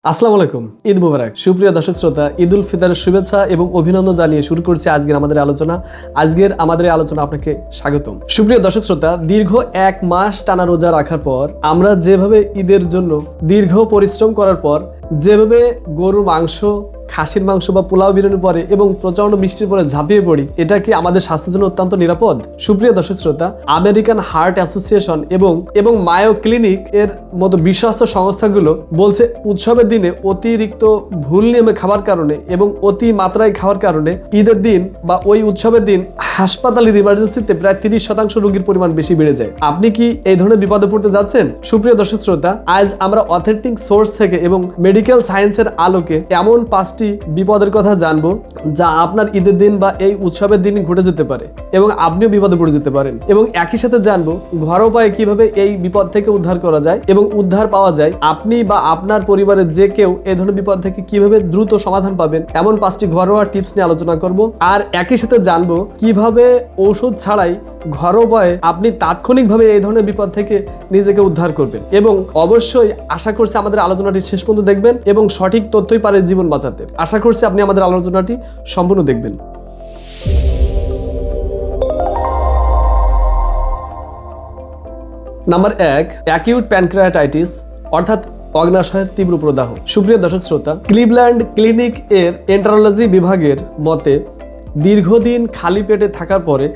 আসসালামু আলাইকুম, ঈদ মুবারক। সুপ্রিয় দর্শক শ্রোতা, ঈদ উল ফিতরের শুভেচ্ছা এবং অভিনন্দন জানিয়ে শুরু করছি আজকের আমাদের আলোচনা। আপনাকে স্বাগতম। সুপ্রিয় দর্শক শ্রোতা, দীর্ঘ এক মাস টানা রোজা রাখার পর আমরা যেভাবে ঈদের জন্য দীর্ঘ পরিশ্রম করার পর যেভাবে গরুর মাংস, খাসির মাংস বা পোলাও বিরিয়ানি পরে এবং প্রচন্ড বৃষ্টির পরে ঝাঁপিয়ে পড়ি, এটা কি আমাদের স্বাস্থ্যের জন্য অত্যন্ত নিরাপদ? সুপ্রিয় দর্শক শ্রোতা, আমেরিকান হার্ট অ্যাসোসিয়েশন এবং মায়ো ক্লিনিক এর মতো বিশ্বস্ত সংস্থাগুলো বলছে উৎসবের দিনে অতিরিক্ত ভুল নিয়মে খাবার কারণে এবং অতি মাত্রায় খাওয়ার কারণে ঈদের দিন বা ওই উৎসবের দিন হাসপাতালের ইমার্জেন্সিতে প্রায় 30% রোগীর পরিমাণ বেশি বেড়ে যায়। আপনি কি এই ধরনের বিপদে পড়তে যাচ্ছেন? সুপ্রিয় দর্শক শ্রোতা, আজ আমরা অথেন্টিক সোর্স থেকে এবং মেডিকেল সায়েন্সের আলোকে এমন 5টি বিপদের কথা জানবো যা আপনার ঈদের দিন বা এই উৎসবের দিন ঘটে যেতে পারে এবং আপনিও বিপদে পড়ে যেতে পারেন। এবং একই সাথে জানবো ঘরোয়া উপায়ে কিভাবে এই বিপদ থেকে উদ্ধার করা যায় এবং উদ্ধার পাওয়া যায়। আপনি বা আপনার পরিবারের যে কেউ এই ধরনের বিপদ থেকে কিভাবে দ্রুত সমাধান পাবেন, এমন 5টি ঘরোয়া টিপস নিয়ে আলোচনা করব। আর একই সাথে জানবো কিভাবে ঔষধ ছাড়াই ঘরোয়া উপায়ে আপনি তাৎক্ষণিকভাবে এই ধরনের বিপদ থেকে নিজেকে উদ্ধার করবেন। এবং অবশ্যই আশা করছি আমাদের আলোচনাটি শেষ পর্যন্ত দেখবেন এবং সঠিক তথ্যই পারে জীবন বাঁচাতে। আশা করছি আপনি আমাদের আলোচনাটি সম্পূর্ণ দেখবেন। নাম্বার 1, অ্যাকিউট প্যানক্রিয়াটাইটিস অর্থাৎ অগ্নাশয়ের তীব্র প্রদাহ। সুপ্রিয় দর্শক শ্রোতা, ক্লিভল্যান্ড ক্লিনিক এর এন্টারোলজি বিভাগের মতে দীর্ঘদিন খালি পেটে থাকার পরে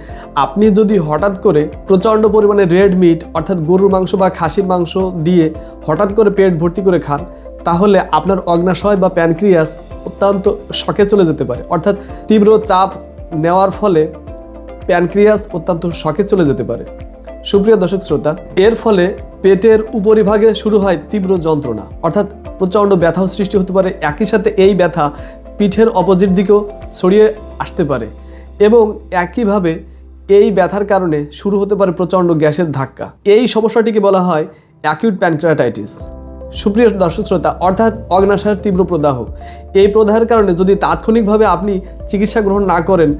আপনি যদি হঠাৎ করে প্রচণ্ড পরিমাণে রেড মিট অর্থাৎ গরুর মাংস বা খাসির মাংস দিয়ে হঠাৎ করে পেট ভর্তি করে খান, তাহলে আপনার অগ্নাশয় বা প্যানক্রিয়াস অত্যন্ত শকে চলে যেতে পারে। অর্থাৎ তীব্র চাপ নেওয়ার ফলে প্যানক্রিয়াস অত্যন্ত শকে চলে যেতে পারে। সুপ্রিয় দর্শক শ্রোতা, এর ফলে পেটের উপরিভাগে শুরু হয় তীব্র যন্ত্রণা অর্থাৎ প্রচণ্ড ব্যথাও সৃষ্টি হতে পারে। একই সাথে এই ব্যথা পিঠের অপোজিট দিকেও ছড়িয়ে আসতে পারে এবং একইভাবে এই ব্যথার কারণে শুরু হতে পারে প্রচণ্ড গ্যাসের ধাক্কা। এই সমস্যাটিকে বলা হয় অ্যাকিউট প্যানক্রিয়াটাইটিস। সুপ্রিয় দর্শক শ্রোতা, অর্থাৎ অগ্নাশয়ের তীব্র প্রদাহ। এই প্রদাহের কারণে যদি তাৎক্ষণিকভাবে আপনি চিকিৎসা গ্রহণ না করেন,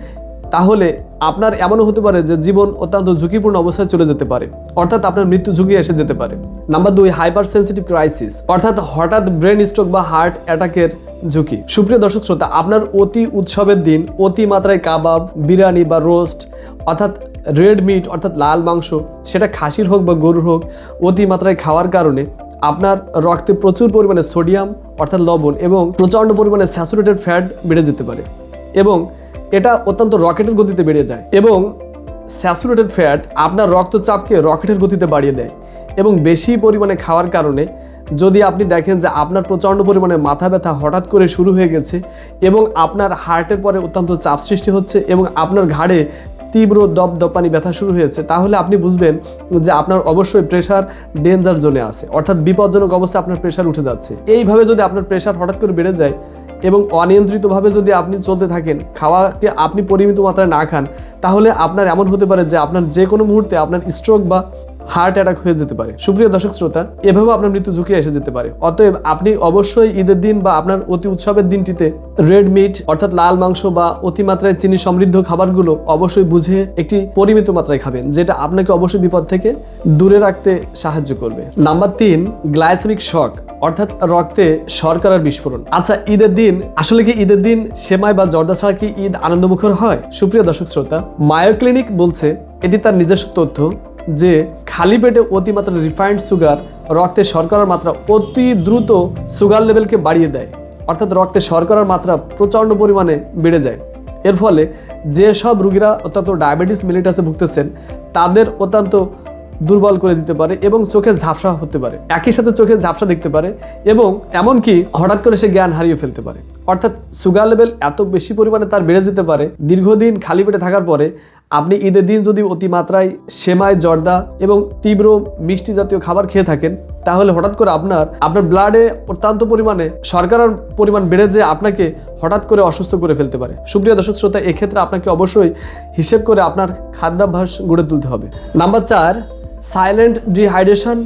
তাহলে আপনার এমনও হতে পারে যে জীবন অত্যন্ত ঝুঁকিপূর্ণ অবস্থায় চলে যেতে পারে, অর্থাৎ আপনার মৃত্যু ঝুঁকি এসে যেতে পারে। নাম্বার 2, হাইপার সেন্সিটিভ ক্রাইসিস অর্থাৎ হঠাৎ ব্রেন স্ট্রোক বা হার্ট অ্যাটাকের ঝুঁকি। সুপ্রিয় দর্শক শ্রোতা, আপনার অতি উৎসবের দিন অতি মাত্রায় কাবাব, বিরিয়ানি বা রোস্ট অর্থাৎ রেড মিট অর্থাৎ লাল মাংস, সেটা খাসির হোক বা গরুর হোক, অতি মাত্রায় খাওয়ার কারণে আপনার রক্তে প্রচুর পরিমাণে সোডিয়াম অর্থাৎ লবণ এবং প্রচণ্ড পরিমাণে স্যাচুরেটেড ফ্যাট বেড়ে যেতে পারে এবং এটা অত্যন্ত রকেটের গতিতে বেড়ে যায়। এবং স্যাচুরেটেড ফ্যাট আপনার রক্তচাপকে রকেটের গতিতে বাড়িয়ে দেয় এবং বেশি পরিমাণে খাওয়ার কারণে যদি আপনি দেখেন যে আপনার প্রচণ্ড পরিমাণে মাথা ব্যথা হঠাৎ করে শুরু হয়ে গেছে এবং আপনার হার্টের পরে অত্যন্ত চাপ সৃষ্টি হচ্ছে এবং আপনার ঘাড়ে তীব্র দপদপানি ব্যথা শুরু হয়েছে, তাহলে আপনি বুঝবেন যে আপনার অবশ্যই প্রেশার ডেঞ্জার জোনে আছে, অর্থাৎ বিপজ্জনক অবস্থায় আপনার প্রেশার উঠে যাচ্ছে। এইভাবে যদি আপনার প্রেশার হঠাৎ করে বেড়ে যায় এবং অনিয়ন্ত্রিতভাবে যদি আপনি চলতে থাকেন, খাওয়াকে আপনি পরিমিত মাত্রায় না খান, তাহলে আপনার এমন হতে পারে যে আপনার যে কোনো মুহূর্তে আপনার স্ট্রোক বা হার্ট অ্যাটাক হয়ে যেতে পারে। সুপ্রিয় দর্শক শ্রোতা, এভাবে আপনার মৃত্যু ঝুঁকি এসে যেতে পারে। অতএব আপনি অবশ্যই ঈদের দিন বা আপনার অতি উৎসবের দিনটিতে রেড মিট অর্থাৎ লাল মাংস বা অতিমাত্রায় চিনি সমৃদ্ধ খাবারগুলো অবশ্যই বুঝে একটি পরিমিত মাত্রায় খাবেন, যেটা আপনাকে অবশ্যই বিপদ থেকে দূরে রাখতে সাহায্য করবে। নাম্বার 3, গ্লাইসেমিক শক অর্থাৎ রক্তে শর্করার বিস্ফোরণ। আচ্ছা, ঈদের দিন আসলে কি ঈদের দিন সেমাই বা জর্দা ছাড়া কি ঈদ আনন্দমুখর হয়? সুপ্রিয় দর্শক শ্রোতা, মায়ো ক্লিনিক বলছে, এটি তার নিজস্ব তথ্য, যে খালি পেটে অতিমাত্রা রিফাইন্ড সুগার রক্তে শর্করার মাত্রা অতি দ্রুত সুগার লেভেলকে বাড়িয়ে দেয়, অর্থাৎ রক্তে শর্করার মাত্রা প্রচণ্ড পরিমাণে বেড়ে যায়। এর ফলে যেসব রোগীরা অত্যন্ত ডায়াবেটিস মেলিটাসে ভুগতেছেন তাদের অত্যন্ত দুর্বল করে দিতে পারে এবং চোখে ঝাপসা হতে পারে, একই সাথে চোখে ঝাপসা দেখতে পারে এবং এমনকি হঠাৎ করে সে জ্ঞান হারিয়ে ফেলতে পারে। অর্থাৎ সুগার লেভেল এত বেশি পরিমাণে তার বেড়ে যেতে পারে। দীর্ঘদিন খালি পেটে থাকার পরে আপনি ঈদের দিন যদি অতিমাত্রায় সেমাই, জর্দা এবং তীব্র মিষ্টি জাতীয় খাবার খেয়ে থাকেন, তাহলে হঠাৎ করে আপনার ব্লাডে অত্যন্ত পরিমাণে শর্করার পরিমাণ বেড়ে যেয়ে আপনাকে হঠাৎ করে অসুস্থ করে ফেলতে পারে। সুপ্রিয় দর্শক শ্রোতা, এক্ষেত্রে আপনাকে অবশ্যই হিসেব করে আপনার খাদ্যাভ্যাস গড়ে তুলতে হবে। নাম্বার 4, সাইলেন্ট ডিহাইড্রেশন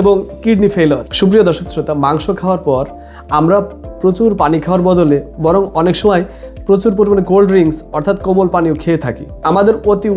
এবং কিডনি ফেইলিওর। সুপ্রিয় দর্শক শ্রোতা, মাংস খাওয়ার পর আমরা প্রচুর পানি খাওয়ার বদলে বরং অনেক সময় প্রচুর পরিমাণে কোল্ড ড্রিঙ্কস অর্থাৎ কোমল পানীয় খেয়ে থাকি। আমাদের অতি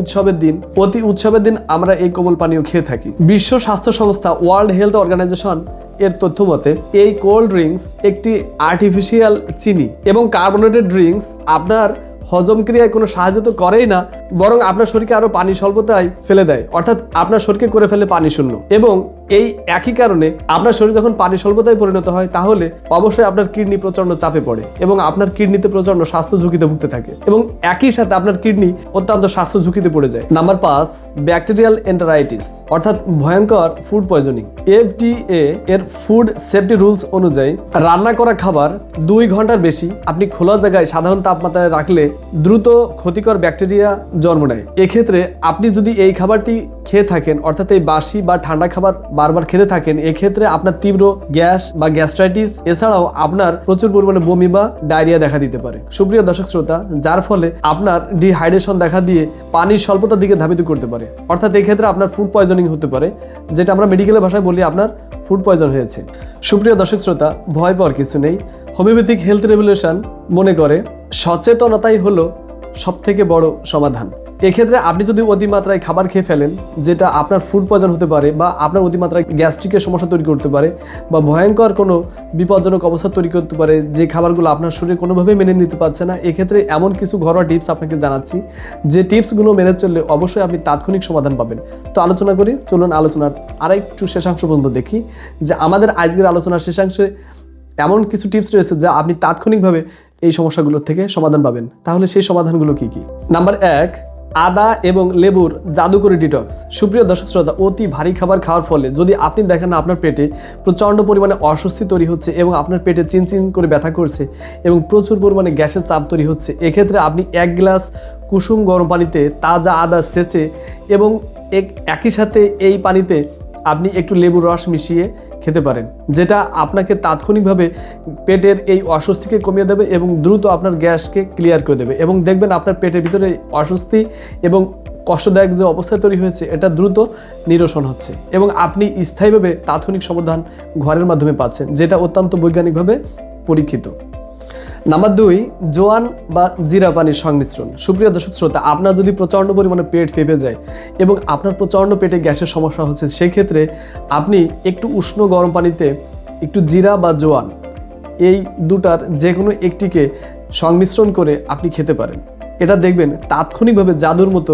উৎসবের দিন আমরা এই কোমল পানীয় খেয়ে থাকি। বিশ্ব স্বাস্থ্য সংস্থা ওয়ার্ল্ড হেলথ অর্গানাইজেশন এর তথ্য মতে এই কোল্ড ড্রিঙ্কস একটি আর্টিফিশিয়াল চিনি এবং কার্বোনেটেড ড্রিঙ্কস আপনার হজম ক্রিয়ায় কোনো সাহায্য তো করেই না, বরং আপনার শরীরকে আরো পানি স্বল্পতায় ফেলে দেয়, অর্থাৎ আপনার শরীরকে করে ফেলে পানি শূন্য। এবং এই একই কারণে আপনার শরীর যখন পানি স্বল্পতায় পরিণত হয় তাহলে অবশ্যই আপনার কিডনি প্রচন্ড চাপে পড়ে এবং আপনার কিডনিতে প্রচন্ড স্বাস্থ্য ঝুঁকিতে ভুগতে থাকে এবং একই সাথে আপনার কিডনি অত্যন্ত স্বাস্থ্য ঝুঁকিতে পড়ে যায়। নাম্বার 5, ব্যাকটেরিয়াল এন্টারাইটিস অর্থাৎ ভয়ঙ্কর ফুড পয়জনিং। FDA এর ফুড সেফটি রুলস অনুযায়ী রান্না করা খাবার 2 ঘন্টার বেশি আপনি খোলা জায়গায় সাধারণ তাপমাত্রায় রাখলে দ্রুত ক্ষতিকর ব্যাকটেরিয়া জন্ম নেয়। এক্ষেত্রে আপনি যদি এই খাবারটি খেয়ে থাকেন, অর্থাৎ এই বাসি বা ঠান্ডা খাবার বারবার খেতে থাকেন, এক্ষেত্রে আপনার তীব্র গ্যাস বা গ্যাস্ট্রাইটিস এছাড়াও আপনার প্রচুর পরিমাণে বমি বা ডায়রিয়া দেখা দিতে পারে। সুপ্রিয় দর্শক শ্রোতা, যার ফলে আপনার ডিহাইড্রেশন দেখা দিয়ে পানির স্বল্পতার দিকে ধাবিত করতে পারে, অর্থাৎ এই ক্ষেত্রে আপনার ফুড পয়জনিং হতে পারে, যেটা আমরা মেডিকেলের ভাষায় বলি আপনার ফুড পয়জন হয়েছে। সুপ্রিয় দর্শক শ্রোতা, ভয় পাওয়ার কিছু নেই। হোমিওপ্যাথিক হেলথ রেগুলেশন মনে করে সচেতনতাই হলো সবথেকে বড় সমাধান। এক্ষেত্রে আপনি যদি অতিমাত্রায় খাবার খেয়ে ফেলেন যেটা আপনার ফুড পয়জন হতে পারে বা আপনার অতিমাত্রায় গ্যাস্ট্রিকের সমস্যা তৈরি করতে পারে বা ভয়ঙ্কর কোনো বিপজ্জনক অবস্থা তৈরি করতে পারে, যে খাবারগুলো আপনার শরীর কোনোভাবেই মেনে নিতে পারছে না, এক্ষেত্রে এমন কিছু ঘরোয়া টিপস আপনাকে জানাচ্ছি যে টিপসগুলো মেনে চললে অবশ্যই আপনি তাৎক্ষণিক সমাধান পাবেন। তো আলোচনা করি, চলুন আলোচনার আরেকটু শেষাংশ পর্যন্ত দেখি যে আমাদের আজকের আলোচনার শেষাংশে এমন কিছু টিপস রয়েছে যা আপনি তাৎক্ষণিকভাবে এই সমস্যাগুলোর থেকে সমাধান পাবেন। তাহলে সেই সমাধানগুলো কি কি? নাম্বার 1, আদা এবং লেবুর জাদুকরি ডিটক্স। সুপ্রিয় দর্শক শ্রোতা, অতি ভারী খাবার খাওয়ার ফলে যদি আপনি দেখেন আপনার পেটে প্রচণ্ড পরিমাণে অস্বস্তি তৈরি হচ্ছে এবং আপনার পেটে চিনচিন করে ব্যথা করছে এবং প্রচুর পরিমাণে গ্যাসের চাপ তৈরি হচ্ছে, এক্ষেত্রে আপনি 1 গ্লাস কুসুম গরম পানিতে তাজা আদা ছেঁচে এবং একই সাথে এই পানিতে আপনি একটু লেবুর রস মিশিয়ে খেতে পারেন, যেটা আপনাকে তাৎক্ষণিকভাবে পেটের এই অস্বস্তিকে কমিয়ে দেবে এবং দ্রুত আপনার গ্যাসকে ক্লিয়ার করে দেবে এবং দেখবেন আপনার পেটের ভিতরে অস্বস্তি এবং কষ্টদায়ক যে অবস্থা তৈরি হয়েছে এটা দ্রুত নিরসন হচ্ছে এবং আপনি স্থায়ীভাবে তাৎক্ষণিক সমাধান ঘরের মাধ্যমে পাচ্ছেন, যেটা অত্যন্ত বৈজ্ঞানিকভাবে পরীক্ষিত। নাম্বার 2, জোয়ান বা জিরা পানির সংমিশ্রণ। সুপ্রিয় দর্শক শ্রোতা, আপনার যদি প্রচণ্ড পরিমাণে পেট ফেপে যায় এবং আপনার প্রচণ্ড পেটে গ্যাসের সমস্যা হচ্ছে, সেক্ষেত্রে আপনি একটু উষ্ণ গরম পানিতে একটু জিরা বা জোয়ান এই দুটার যে কোনো একটিকে সংমিশ্রণ করে আপনি খেতে পারেন। এটা দেখবেন তাৎক্ষণিকভাবে জাদুর মতো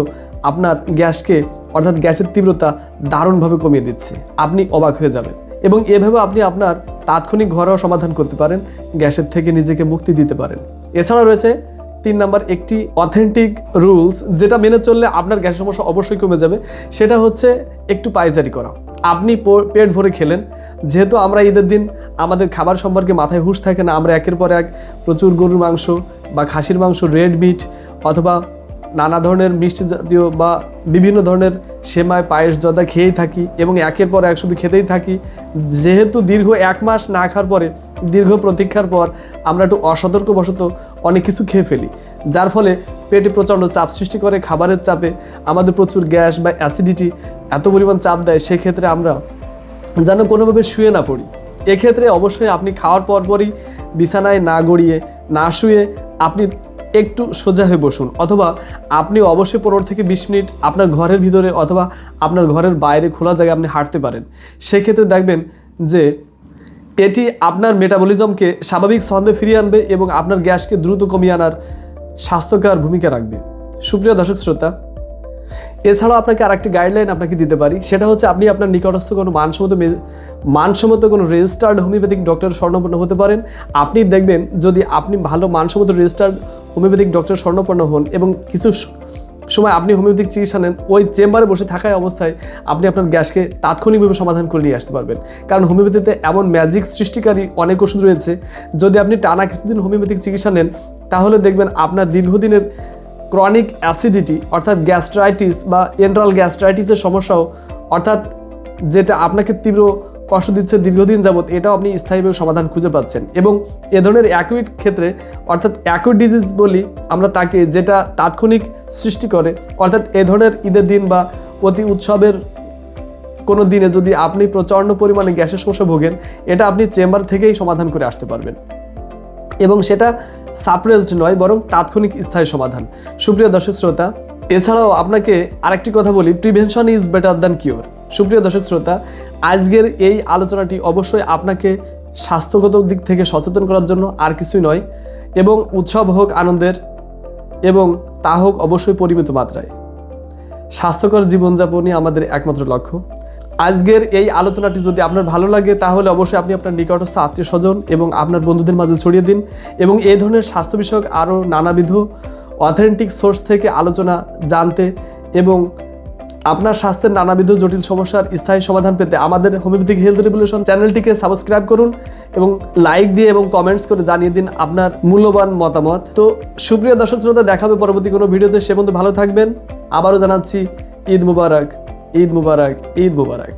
আপনার গ্যাসকে অর্থাৎ গ্যাসের তীব্রতা দারুণভাবে কমিয়ে দিচ্ছে, আপনি অবাক হয়ে যাবেন এবং এভাবে আপনি আপনার তাৎক্ষণিক ঘরোয়া সমাধান করতে পারেন, গ্যাসের থেকে নিজেকে মুক্তি দিতে পারেন। এছাড়া রয়েছে 3 নাম্বার একটি অথেন্টিক রুলস, যেটা মেনে চললে আপনার গ্যাসের সমস্যা অবশ্যই কমে যাবে। সেটা হচ্ছে একটু পায়চারি করা। আপনি পেট ভরে খেলেন, যেহেতু আমরা ঈদের দিন আমাদের খাবার সম্পর্কে মাথায় হুঁশ থাকে না, আমরা একের পর এক প্রচুর গরুর মাংস বা খাসির মাংস, রেড মিট অথবা নানা ধরনের মিষ্টি জাতীয় বা বিভিন্ন ধরনের সেমাই পায়েস জর্দা খেয়েই থাকি এবং একের পর এক শুধু খেতেই থাকি। যেহেতু দীর্ঘ 1 মাস না খাওয়ার পরে, দীর্ঘ প্রতীক্ষার পর আমরা একটু অসতর্কবশত অনেক কিছু খেয়ে ফেলি, যার ফলে পেটে প্রচণ্ড চাপ সৃষ্টি করে। খাবারের চাপে আমাদের প্রচুর গ্যাস বা অ্যাসিডিটি এত পরিমাণ চাপ দেয়, সেক্ষেত্রে আমরা যেন কোনোভাবে শুয়ে না পড়ি। এক্ষেত্রে অবশ্যই আপনি খাওয়ার পরপরই বিছানায় না গড়িয়ে না শুয়ে আপনি একটু সোজা হয়ে বসুন, অথবা আপনি অবশ্যই 15 থেকে 20 মিনিট আপনার ঘরের ভিতরে অথবা আপনার ঘরের বাইরে খোলা জায়গায় আপনি হাঁটতে পারেন। সেক্ষেত্রে দেখবেন যে এটি আপনার মেটাবলিজমকে স্বাভাবিক ছন্দে ফিরিয়ে আনবে এবং আপনার গ্যাসকে দ্রুত কমিয়ে আনার স্বাস্থ্যকর ভূমিকা রাখবে। সুপ্রিয় দর্শক শ্রোতা, এছাড়াও আপনাকে আরেকটি গাইডলাইন আপনাকে দিতে পারি, সেটা হচ্ছে আপনি আপনার নিকটস্থ কোনো মানসম্মত কোনো রেজিস্টার্ড হোমিওপ্যাথিক ডক্টর শরণাপন্ন হতে পারেন। আপনি দেখবেন যদি আপনি ভালো মানসম্মত রেজিস্টার্ড হোমিওপ্যাথিক ডক্টর শরণাপন্ন হন এবং কিছু সময় আপনি হোমিওপ্যাথিক চিকিৎসা নেন, ওই চেম্বারে বসে থাকায় অবস্থায় আপনি আপনার গ্যাসকে তাৎক্ষণিকভাবে সমাধান করে নিয়ে আসতে পারবেন। কারণ হোমিওপ্যাথিতে এমন ম্যাজিক সৃষ্টিকারী অনেক ওষুধ রয়েছে, যদি আপনি টানা কিছুদিন হোমিওপ্যাথিক চিকিৎসা নেন তাহলে দেখবেন আপনার দীর্ঘদিনের ক্রনিক অ্যাসিডিটি অর্থাৎ গ্যাস্ট্রাইটিস বা এন্ট্রাল গ্যাস্ট্রাইটিসের সমস্যাও, অর্থাৎ যেটা আপনাকে তীব্র কষ্ট দিচ্ছে দীর্ঘদিন যাবত, এটাও আপনি স্থায়ীভাবে সমাধান খুঁজে পাচ্ছেন। এবং এ ধরনের অ্যাকুইট ক্ষেত্রে অর্থাৎ অ্যাকুইট ডিজিজ বলি আমরা তাকে, যেটা তাৎক্ষণিক সৃষ্টি করে, অর্থাৎ এ ধরনের ঈদের দিন বা অতি উৎসবের কোনো দিনে যদি আপনি প্রচণ্ড পরিমাণে গ্যাসের সমস্যা ভোগেন, এটা আপনি চেম্বার থেকেই সমাধান করে আসতে পারবেন এবং সেটা সাপ্রেসড নয়, বরং তাৎক্ষণিক স্থায়ী সমাধান। সুপ্রিয় দর্শক শ্রোতা, এছাড়াও আপনাকে আরেকটি কথা বলি, prevention is better than cure. সুপ্রিয় দর্শক শ্রোতা, আজকের এই আলোচনাটি অবশ্যই আপনাকে স্বাস্থ্যগত দিক থেকে সচেতন করার জন্য, আর কিছুই নয়। এবং উৎসব হোক আনন্দের, এবং তা হোক অবশ্যই পরিমিত মাত্রায়। স্বাস্থ্যকর জীবনযাপনই আমাদের একমাত্র লক্ষ্য। আজকের এই আলোচনাটি যদি আপনার ভালো লাগে তাহলে অবশ্যই আপনি আপনার নিকটস্থ আত্মীয় স্বজন এবং আপনার বন্ধুদের মাঝে ছড়িয়ে দিন। এবং এই ধরনের স্বাস্থ্য বিষয়ক আরও নানাবিধ অথেন্টিক সোর্স থেকে আলোচনা জানতে এবং আপনার স্বাস্থ্যের নানাবিধ জটিল সমস্যার স্থায়ী সমাধান পেতে আমাদের হোমিওপ্যাথিক হেলথ রেভলিউশন চ্যানেলটিকে সাবস্ক্রাইব করুন এবং লাইক দিয়ে এবং কমেন্টস করে জানিয়ে দিন আপনার মূল্যবান মতামত। তো সুপ্রিয় দর্শক শ্রোতা, দেখা হবে পরবর্তী কোনো ভিডিওতে। সে পর্যন্ত ভালো থাকবেন। আবারও জানাচ্ছি ঈদ মুবারক, ঈদ মুবারক, ঈদ মুবারক।